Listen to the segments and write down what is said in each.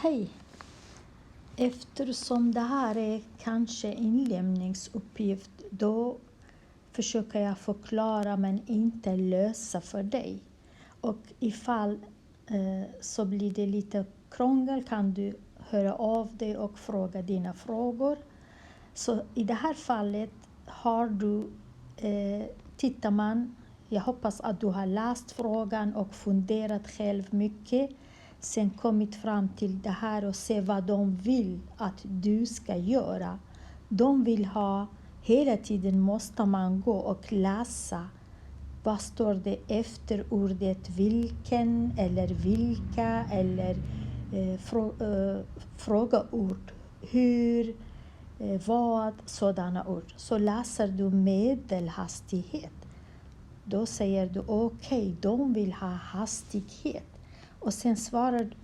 Hej! Eftersom det här är kanske inlämningsuppgift, då försöker jag förklara men inte lösa för dig. Och ifall så blir det lite krångel kan du höra av dig och fråga dina frågor. Så i det här fallet har du, tittar man, jag hoppas att du har läst frågan och funderat själv mycket. Sen kommit fram till det här och se vad de vill att du ska göra. De vill ha, hela tiden måste man gå och läsa. Vad står det efter ordet vilken eller vilka eller frågeord. Hur, vad, sådana ord. Så läser du medelhastighet. Då säger du okej, de vill ha hastighet. Och sen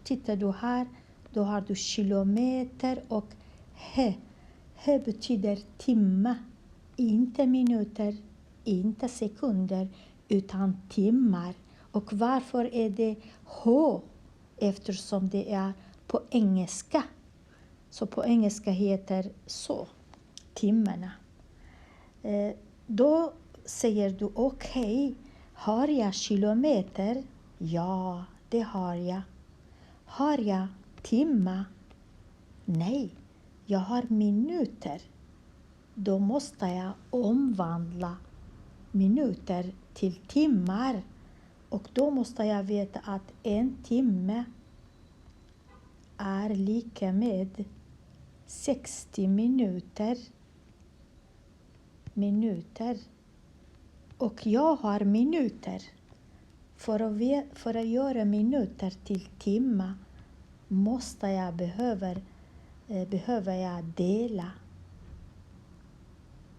tittar du här, då har du kilometer och he. He betyder timme, inte minuter, inte sekunder, utan timmar. Och varför är det H? Eftersom det är på engelska. Så på engelska heter så, timmarna. Då säger du okej, har jag kilometer? Ja, det har jag. Har jag timmar? Nej, jag har minuter. Då måste jag omvandla minuter till timmar. Och då måste jag veta att en timme är lika med 60 minuter. Och jag har minuter. För att göra minuter till timmar behöver jag dela.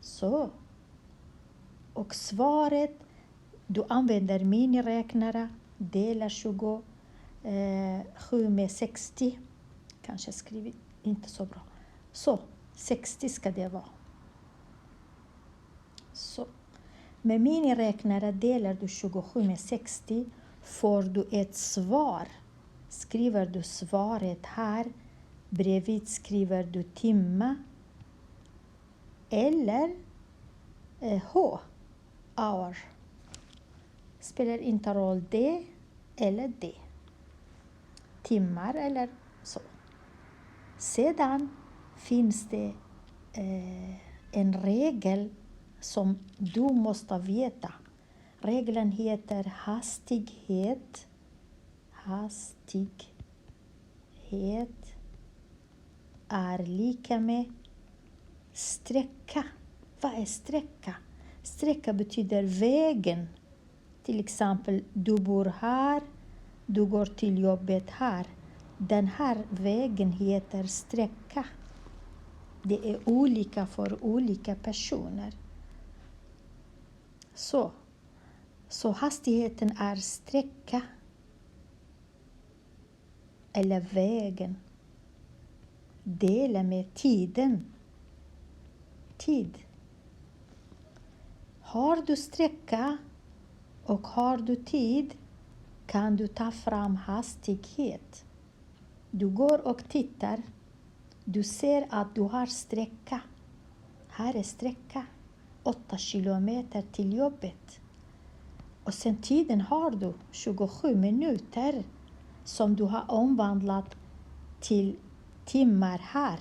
Så. Och svaret, du använder miniräknare, dela 27 med 60. Kanske skrivit inte så bra. Så, 60 ska det vara. Så. Med miniräknare delar du 27 med 60, får du ett svar. Skriver du svaret här, bredvid skriver du timme eller H, hour. Spelar inte roll det eller det. Timmar eller så. Sedan finns det en regel som du måste veta. Regeln heter hastighet. Hastighet är lika med sträcka. Vad är sträcka? Sträcka betyder vägen. Till exempel, du bor här, du går till jobbet här. Den här vägen heter sträcka. Det är olika för olika personer. Så hastigheten är sträcka eller vägen. Dela med tiden. Tid. Har du sträcka och har du tid kan du ta fram hastighet. Du går och tittar. Du ser att du har sträcka. Här är sträcka. 8 kilometer till jobbet. Och sen tiden har du 27 minuter som du har omvandlat till timmar här.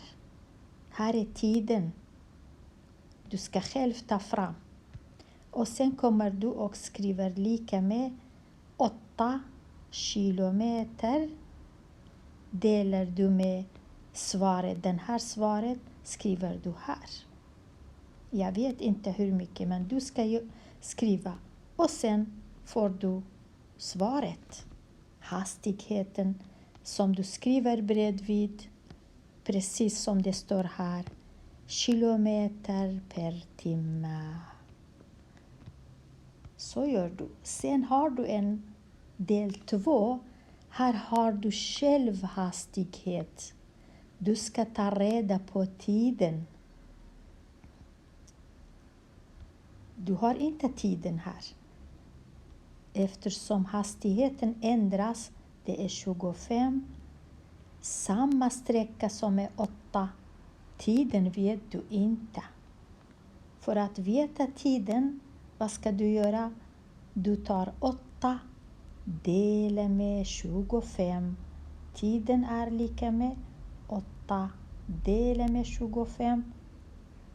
Här är tiden. Du ska själv ta fram. Och sen kommer du och skriver lika med 8 kilometer. Delar du med svaret. Den här svaret skriver du här. Jag vet inte hur mycket, men du ska ju skriva. Och sen får du svaret. Hastigheten som du skriver bredvid. Precis som det står här. Kilometer per timme. Så gör du. Sen har du en del 2. Här har du själv hastighet. Du ska ta reda på tiden. Du har inte tiden här. Eftersom hastigheten ändras, det är 25 Samma sträcka som är 8. Tiden vet du inte. För att veta tiden, vad ska du göra? Du tar 8, delar med 25. Tiden är lika med 8, delar med 25.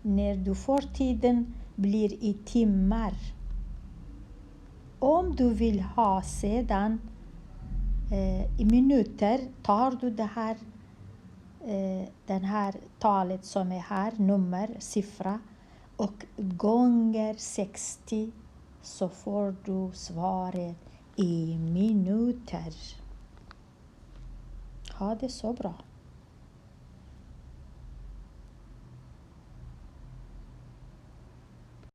När du får tiden blir i timmar. Om du vill ha sedan i minuter tar du den här talet som är här, nummer, siffra, och gånger 60 så får du svaret i minuter. Ha det så bra.